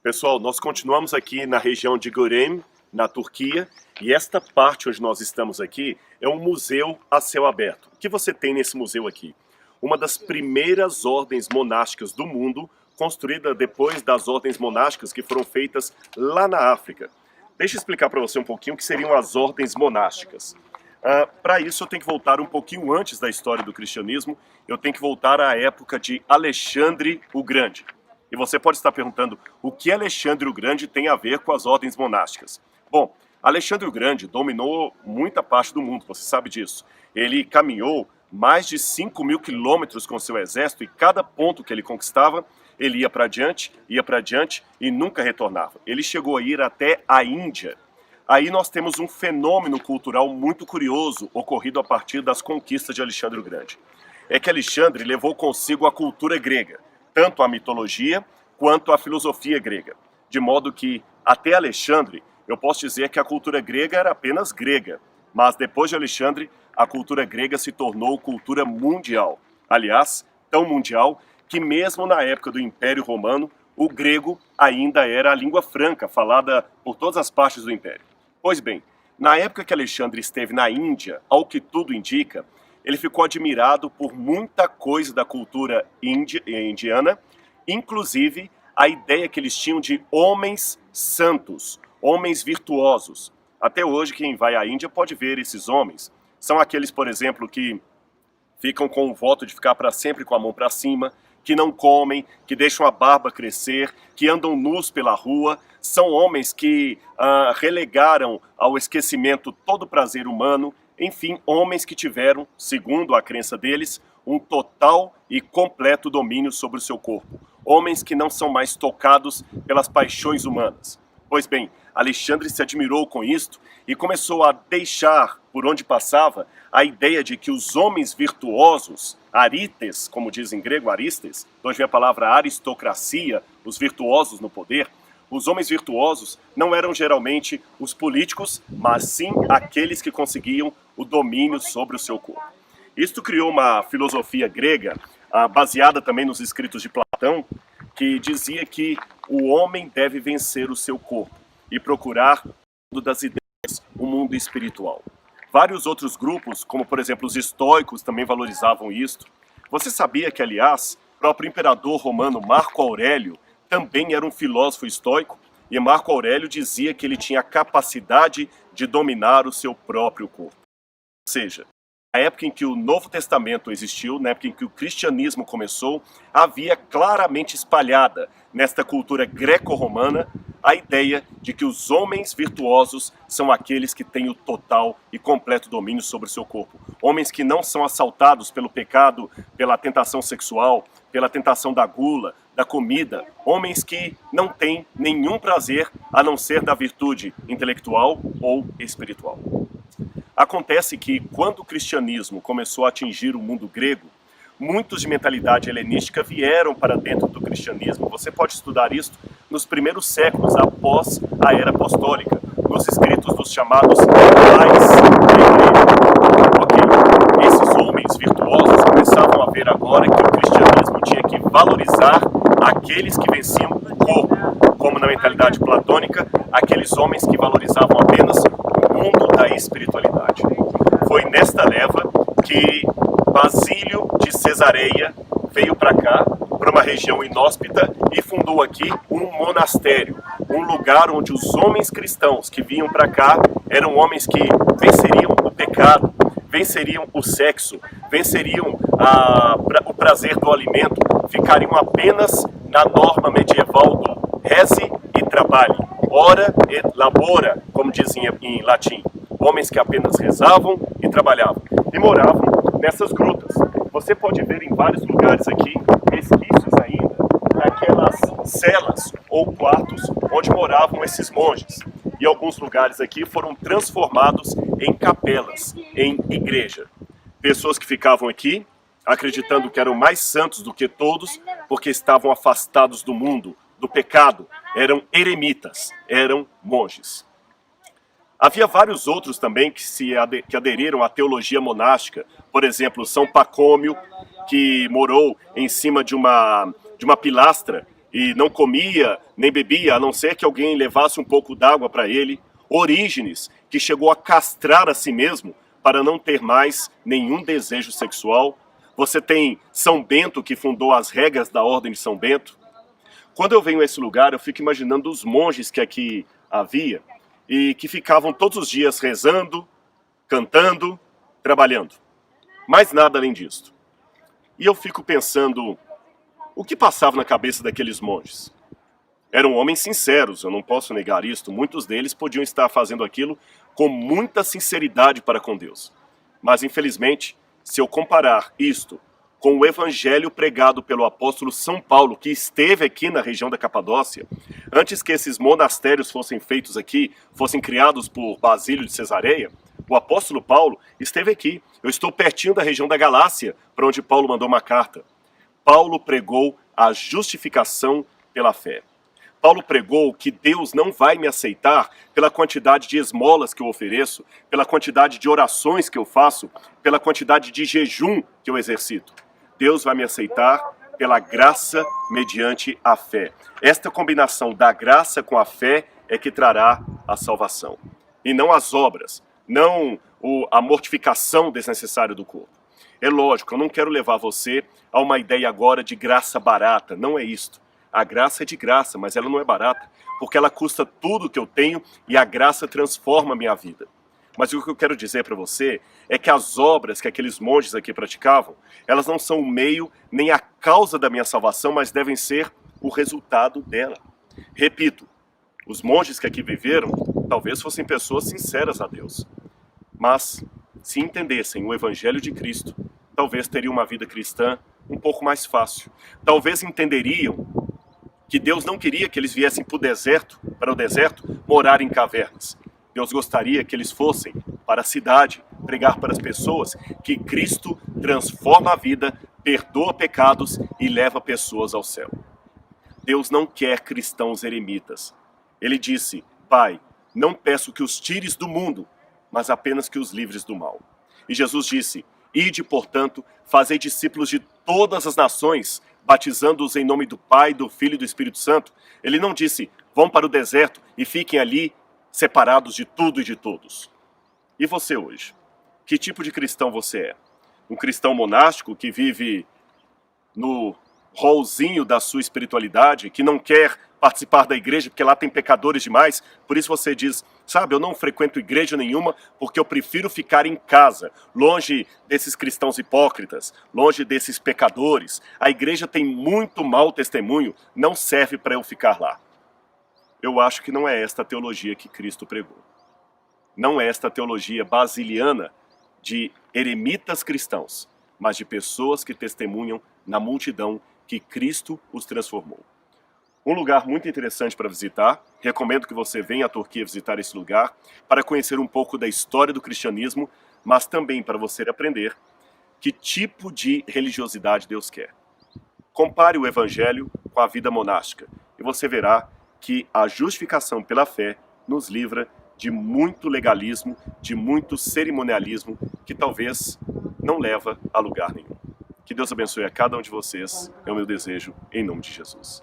Pessoal, nós continuamos aqui na região de Görem, na Turquia, e esta parte onde nós estamos aqui é um museu a céu aberto. O que você tem nesse museu aqui? Uma das primeiras ordens monásticas do mundo, construída depois das ordens monásticas que foram feitas lá na África. Deixa eu explicar para você um pouquinho o que seriam as ordens monásticas. Para isso eu tenho que voltar um pouquinho antes da história do cristianismo, eu tenho que voltar à época de Alexandre o Grande. E você pode estar perguntando, o que Alexandre o Grande tem a ver com as ordens monásticas? Bom, Alexandre o Grande dominou muita parte do mundo, você sabe disso. Ele caminhou mais de 5.000 quilômetros com seu exército e cada ponto que ele conquistava, ele ia para diante e nunca retornava. Ele chegou a ir até a Índia. Aí nós temos um fenômeno cultural muito curioso ocorrido a partir das conquistas de Alexandre o Grande. É que Alexandre levou consigo a cultura grega, tanto a mitologia quanto a filosofia grega. De modo que, até Alexandre, eu posso dizer que a cultura grega era apenas grega, mas depois de Alexandre, a cultura grega se tornou cultura mundial. Aliás, tão mundial que mesmo na época do Império Romano, o grego ainda era a língua franca, falada por todas as partes do Império. Pois bem, na época que Alexandre esteve na Índia, ao que tudo indica, ele ficou admirado por muita coisa da cultura indiana, inclusive a ideia que eles tinham de homens santos, homens virtuosos. Até hoje, quem vai à Índia pode ver esses homens. São aqueles, por exemplo, que ficam com o voto de ficar para sempre com a mão para cima, que não comem, que deixam a barba crescer, que andam nus pela rua. São homens que relegaram ao esquecimento todo o prazer humano. Enfim, homens que tiveram, segundo a crença deles, um total e completo domínio sobre o seu corpo. Homens que não são mais tocados pelas paixões humanas. Pois bem, Alexandre se admirou com isto e começou a deixar, por onde passava, a ideia de que os homens virtuosos, arites, como diz em grego aristes, de onde vem a palavra aristocracia, os virtuosos no poder, os homens virtuosos não eram geralmente os políticos, mas sim aqueles que conseguiam o domínio sobre o seu corpo. Isto criou uma filosofia grega, baseada também nos escritos de Platão, que dizia que o homem deve vencer o seu corpo e procurar o mundo das ideias, o mundo espiritual. Vários outros grupos, como por exemplo os estoicos, também valorizavam isto. Você sabia que, aliás, o próprio imperador romano Marco Aurélio também era um filósofo estoico? E Marco Aurélio dizia que ele tinha a capacidade de dominar o seu próprio corpo. Ou seja, na época em que o Novo Testamento existiu, na época em que o cristianismo começou, havia claramente espalhada nesta cultura greco-romana a ideia de que os homens virtuosos são aqueles que têm o total e completo domínio sobre o seu corpo. Homens que não são assaltados pelo pecado, pela tentação sexual, pela tentação da gula, da comida. Homens que não têm nenhum prazer a não ser da virtude intelectual ou espiritual. Acontece que, quando o cristianismo começou a atingir o mundo grego, muitos de mentalidade helenística vieram para dentro do cristianismo. Você pode estudar isso nos primeiros séculos após a era apostólica, nos escritos dos chamados pais da igreja. Ok, esses homens virtuosos começavam a ver agora que o cristianismo tinha que valorizar aqueles que venciam o corpo, como na mentalidade platônica, aqueles homens que valorizavam apenas o mundo da espiritualidade. Foi nesta leva que Basílio de Cesareia veio para cá, para uma região inóspita, e fundou aqui um monastério, um lugar onde os homens cristãos que vinham para cá eram homens que venceriam o pecado, venceriam o sexo, venceriam o prazer do alimento, ficariam apenas na norma medieval do reze e trabalhe, ora et labora, como dizem em latim. Homens que apenas rezavam e trabalhavam, e moravam nessas grutas. Você pode ver em vários lugares aqui resquícios ainda daquelas celas ou quartos onde moravam esses monges. E alguns lugares aqui foram transformados em capelas, em igreja. Pessoas que ficavam aqui, acreditando que eram mais santos do que todos, porque estavam afastados do mundo, do pecado, eram eremitas, eram monges. Havia vários outros também que aderiram à teologia monástica. Por exemplo, São Pacômio, que morou em cima de uma pilastra e não comia nem bebia, a não ser que alguém levasse um pouco d'água para ele. Orígenes, que chegou a castrar a si mesmo para não ter mais nenhum desejo sexual. Você tem São Bento, que fundou as regras da Ordem de São Bento. Quando eu venho a esse lugar, eu fico imaginando os monges que aqui havia e que ficavam todos os dias rezando, cantando, trabalhando. Mais nada além disso. E eu fico pensando, o que passava na cabeça daqueles monges? Eram homens sinceros, eu não posso negar isto. Muitos deles podiam estar fazendo aquilo com muita sinceridade para com Deus. Mas, infelizmente, se eu comparar isto com o evangelho pregado pelo apóstolo São Paulo, que esteve aqui na região da Capadócia, antes que esses monastérios fossem feitos aqui, fossem criados por Basílio de Cesareia, o apóstolo Paulo esteve aqui. Eu estou pertinho da região da Galácia, para onde Paulo mandou uma carta. Paulo pregou a justificação pela fé. Paulo pregou que Deus não vai me aceitar pela quantidade de esmolas que eu ofereço, pela quantidade de orações que eu faço, pela quantidade de jejum que eu exercito. Deus vai me aceitar pela graça mediante a fé. Esta combinação da graça com a fé é que trará a salvação. E não as obras, não a mortificação desnecessária do corpo. É lógico, eu não quero levar você a uma ideia agora de graça barata, não é isto. A graça é de graça, mas ela não é barata, porque ela custa tudo que eu tenho e a graça transforma a minha vida. Mas o que eu quero dizer para você é que as obras que aqueles monges aqui praticavam, elas não são o meio nem a causa da minha salvação, mas devem ser o resultado dela. Repito, os monges que aqui viveram talvez fossem pessoas sinceras a Deus, mas se entendessem o Evangelho de Cristo, talvez teriam uma vida cristã um pouco mais fácil. Talvez entenderiam que Deus não queria que eles viessem para o deserto, morar em cavernas. Deus gostaria que eles fossem para a cidade, pregar para as pessoas que Cristo transforma a vida, perdoa pecados e leva pessoas ao céu. Deus não quer cristãos eremitas. Ele disse, Pai, não peço que os tires do mundo, mas apenas que os livres do mal. E Jesus disse, ide, portanto, fazei discípulos de todas as nações, batizando-os em nome do Pai, do Filho e do Espírito Santo. Ele não disse, vão para o deserto e fiquem ali separados de tudo e de todos. E você hoje? Que tipo de cristão você é? Um cristão monástico que vive no rolzinho da sua espiritualidade, que não quer participar da igreja porque lá tem pecadores demais, por isso você diz, sabe, eu não frequento igreja nenhuma porque eu prefiro ficar em casa, longe desses cristãos hipócritas, longe desses pecadores. A igreja tem muito mau testemunho, não serve para eu ficar lá. Eu acho que não é esta a teologia que Cristo pregou. Não é esta a teologia basiliana de eremitas cristãos, mas de pessoas que testemunham na multidão que Cristo os transformou. Um lugar muito interessante para visitar, recomendo que você venha à Turquia visitar esse lugar para conhecer um pouco da história do cristianismo, mas também para você aprender que tipo de religiosidade Deus quer. Compare o evangelho com a vida monástica e você verá que a justificação pela fé nos livra de muito legalismo, de muito cerimonialismo que talvez não leva a lugar nenhum. Que Deus abençoe a cada um de vocês, é o meu desejo, em nome de Jesus.